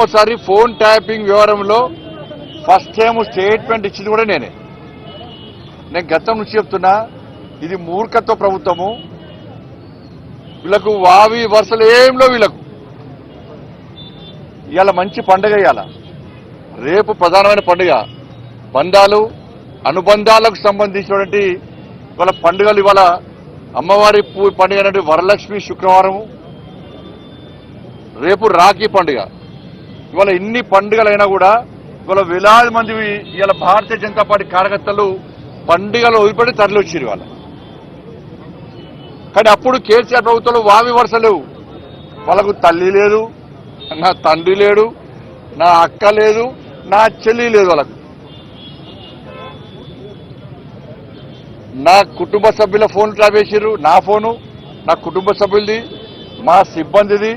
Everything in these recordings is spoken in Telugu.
ఒకసారి ఫోన్ ట్యాపింగ్ వ్యవహారంలో ఫస్ట్ టైం స్టేట్మెంట్ ఇచ్చింది కూడా నేను గతం నుంచి చెప్తున్నా, ఇది మూర్ఖత్వ ప్రభుత్వము. వీళ్ళకు వావి వరుసలు ఏంలో వీళ్ళకు. ఇవాళ మంచి పండుగ, ఇవాళ రేపు ప్రధానమైన పండుగ, బంధాలు అనుబంధాలకు సంబంధించినటువంటి ఇవాళ పండుగలు. ఇవాళ అమ్మవారి పండుగ అంటే వరలక్ష్మి శుక్రవారం, రేపు రాఖీ పండుగ. ఇవాళ ఇన్ని పండుగలైనా కూడా ఇవాళ వేలాది మంది ఇవాళ భారతీయ జనతా పార్టీ కార్యకర్తలు పండుగలు వదిలిపెట్టి తరలివచ్చారు ఇవాళ. కానీ అప్పుడు కేసీఆర్ ప్రభుత్వంలో వావి వరుసలు, వాళ్ళకు తల్లి లేదు, నా తండ్రి లేడు, నా అక్క లేదు, నా చెల్లి లేదు. వాళ్ళకు నా కుటుంబ సభ్యుల ఫోన్ ట్రాప్ చేసిర్రు, నా ఫోను, నా కుటుంబ సభ్యులది, మా సిబ్బందిది,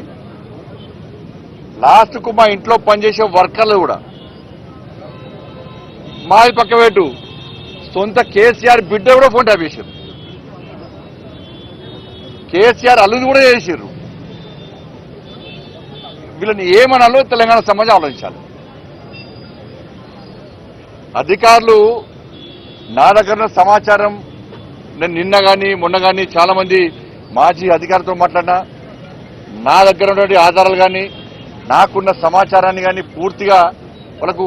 లాస్ట్కు మా ఇంట్లో పనిచేసే వర్కర్లు కూడా. మాది పక్కవేటు సొంత కేసీఆర్ బిడ్డ కూడా ఫోన్ ట్యాప్ చేశారు, కేసీఆర్ అల్లుని కూడా చేసిర్రు. వీళ్ళని ఏమనాలో తెలంగాణ సమాజం ఆలోచించాలి. అధికారులు నా దగ్గర సమాచారం, నేను నిన్న కానీ మొన్న కానీ చాలా మంది మాజీ అధికారులతో మాట్లాడినా, నా దగ్గర ఉన్నటువంటి ఆధారాలు కానీ నాకున్న సమాచారాన్ని కానీ పూర్తిగా వాళ్ళకు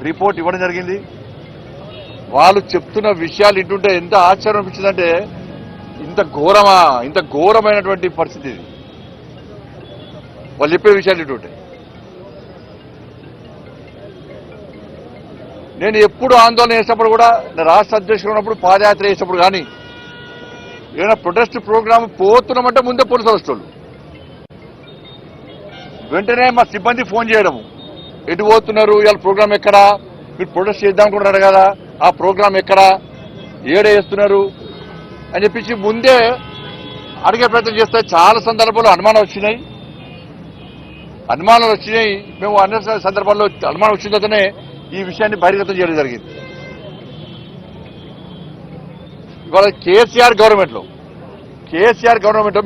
రిపోర్ట్ ఇవ్వడం జరిగింది. వాళ్ళు చెప్తున్న విషయాలు ఇంటుంటే ఎంత ఆశ్చర్యం అనిపించిందంటే, ఇంత ఘోరమైనటువంటి పరిస్థితి ఇది. వాళ్ళు చెప్పే విషయాలు ఇంటుంటే నేను ఎప్పుడు ఆందోళన చేసినప్పుడు కూడా, రాష్ట్ర అధ్యక్షుడు ఉన్నప్పుడు పాదయాత్ర చేసినప్పుడు కానీ ఏదైనా ప్రొటెస్ట్ ప్రోగ్రామ్ పోతున్నామంటే ముందే పోలీసు అరెస్టులు, వెంటనే మా సిబ్బంది ఫోన్ చేయడము, ఎటు పోతున్నారు, ఇవాళ ప్రోగ్రామ్ ఎక్కడా, మీరు ప్రొటెస్ట్ చేద్దాం అనుకుంటున్నారు కదా, ఆ ప్రోగ్రామ్ ఎక్కడా, ఏడే చేస్తున్నారు అని చెప్పించి ముందే అడిగే ప్రయత్నం చేస్తే చాలా సందర్భాల్లో అనుమానాలు వచ్చినాయి. మేము అన్ని సందర్భాల్లో అనుమానం వచ్చిన తర్వాతనే ఈ విషయాన్ని బహిర్గతం చేయడం జరిగింది. ఇవాళ కేసీఆర్ గవర్నమెంట్లో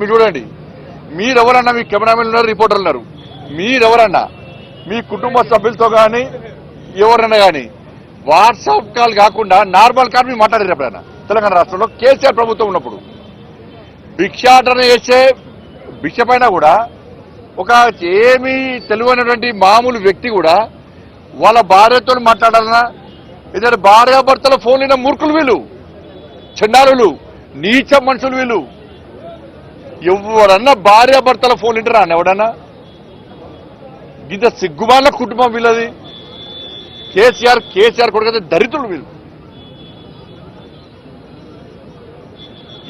మీరు చూడండి, మీరెవరన్నా, మీ కెమెరామెన్లు ఉన్నారు, రిపోర్టర్లు ఉన్నారు, మీరెవరన్నా మీ కుటుంబ సభ్యులతో కానీ ఎవరన్నా కానీ వాట్సాప్ కాల్ కాకుండా నార్మల్ కాల్ మీరు మాట్లాడారు ఎప్పుడైనా? తెలంగాణ రాష్ట్రంలో కేసీఆర్ ప్రభుత్వం ఉన్నప్పుడు భిక్షాటన చేసే భిక్ష పైన కూడా ఒక ఏమీ తెలియనటువంటి మామూలు వ్యక్తి కూడా వాళ్ళ భార్యతో మాట్లాడాలన్నా, ఏదైనా భార్యాభర్తల ఫోన్ అయిన మూర్ఖులు వీళ్ళు, చండాలులు, నీచ మనుషులు వీళ్ళు. ఎవరన్నా భార్యాభర్తల ఫోన్ వింటారా అని ఎవడన్నా? ఇంత సిగ్గుమాల కుటుంబం వీళ్ళది. కేసీఆర్ కొడుకైతే దరిద్రులు వీళ్ళు.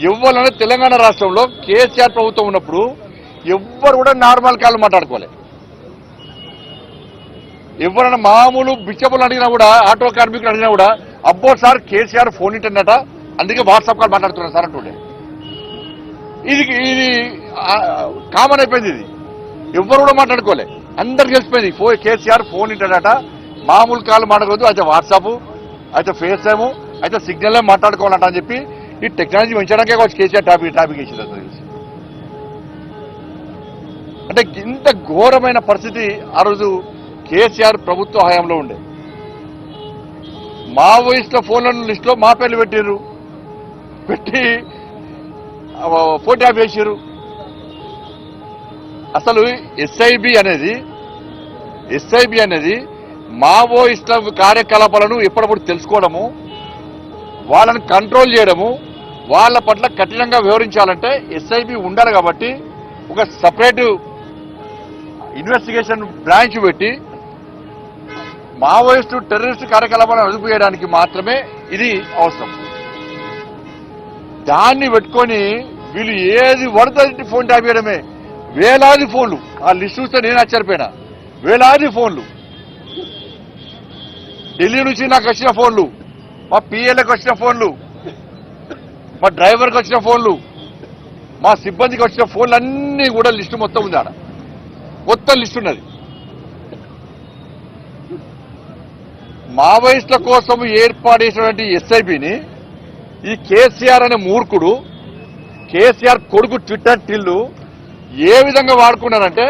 ఎవరన్నా తెలంగాణ రాష్ట్రంలో కేసీఆర్ ప్రభుత్వం ఉన్నప్పుడు ఎవ్వరు కూడా నార్మల్ కాల్ మాట్లాడుకోలే. ఎవరైనా మామూలు బిచ్చపులు అడిగినా కూడా, ఆటో కార్మికులు అడిగినా కూడా, అబ్బో సార్ కేసీఆర్ ఫోన్ ఇంటర్నట, అందుకే వాట్సాప్ కాల్ మాట్లాడుతున్నారు సార్ అంటుండే. ఇది కామన్ అయిపోయింది. ఇది ఎవ్వరు కూడా మాట్లాడుకోలే, అందరికి తెలిసిపోయింది. కేసీఆర్ ఫోన్ ఇంటర్నట, మామూలు కాల్ మాట్లాడకూడదు, అయితే వాట్సాప్, అయితే ఫేస్ టైము, అయితే సిగ్నల్ మాట్లాడుకోవాలంట అని చెప్పి ఈ టెక్నాలజీ పెంచడానికే కావచ్చు కేసీఆర్ టాపిక్ ఇచ్చింది. తెలిసి అంటే ఇంత ఘోరమైన పరిస్థితి ఆ రోజు కేసీఆర్ ప్రభుత్వ హయాంలో ఉండే. మావోయిస్టుల ఫోన్ల లిస్టులో మా పేర్లు పెట్టి ఫోన్ ట్యాప్ చేశారు. అసలు ఎస్ఐబి అనేది మావోయిస్టుల కార్యకలాపాలను ఎప్పటికప్పుడు తెలుసుకోవడము, వాళ్ళని కంట్రోల్ చేయడము, వాళ్ళ పట్ల కఠినంగా వ్యవహరించాలంటే ఎస్ఐబి ఉండాలి. కాబట్టి ఒక సపరేట్ ఇన్వెస్టిగేషన్ బ్రాంచ్ పెట్టి మావోయిస్టు టెర్రరిస్టు కార్యకలాపాలను అదుపు చేయడానికి మాత్రమే ఇది అవసరం. దాన్ని పెట్టుకొని వీళ్ళు ఏది పడుతుంది ఫోన్ ట్యాప్ చేయడమే. వేలాది ఫోన్లు, ఆ లిస్ట్ చూస్తే నేను ఆశ్చర్యపోయినా. వేలాది ఫోన్లు, ఢిల్లీ నుంచి నాకు వచ్చిన ఫోన్లు, మా పిఎల్ఏకి వచ్చిన ఫోన్లు, మా డ్రైవర్కి వచ్చిన ఫోన్లు, మా సిబ్బందికి వచ్చిన ఫోన్లు అన్నీ కూడా లిస్టు మొత్తం ఉంది. ఆడ మొత్తం లిస్టు ఉన్నది. మావోయిస్టుల కోసం ఏర్పాటు చేసినటువంటి ఎస్ఐబిని ఈ కేసీఆర్ అనే మూర్ఖుడు, కేసీఆర్ కొడుకు ట్విట్టర్ టిల్లు ఏ విధంగా వాడుకున్నారంటే,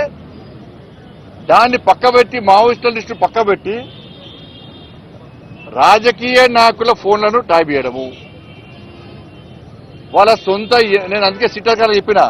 దాన్ని పక్కబెట్టి మావోయిస్టుల లిస్టు పక్కబెట్టి రాజకీయ నాయకుల ఫోన్లను ట్యాప్ చేయడము, వాళ్ళ సొంత, నేను అందుకే సిట్టర్ గారు చెప్పిన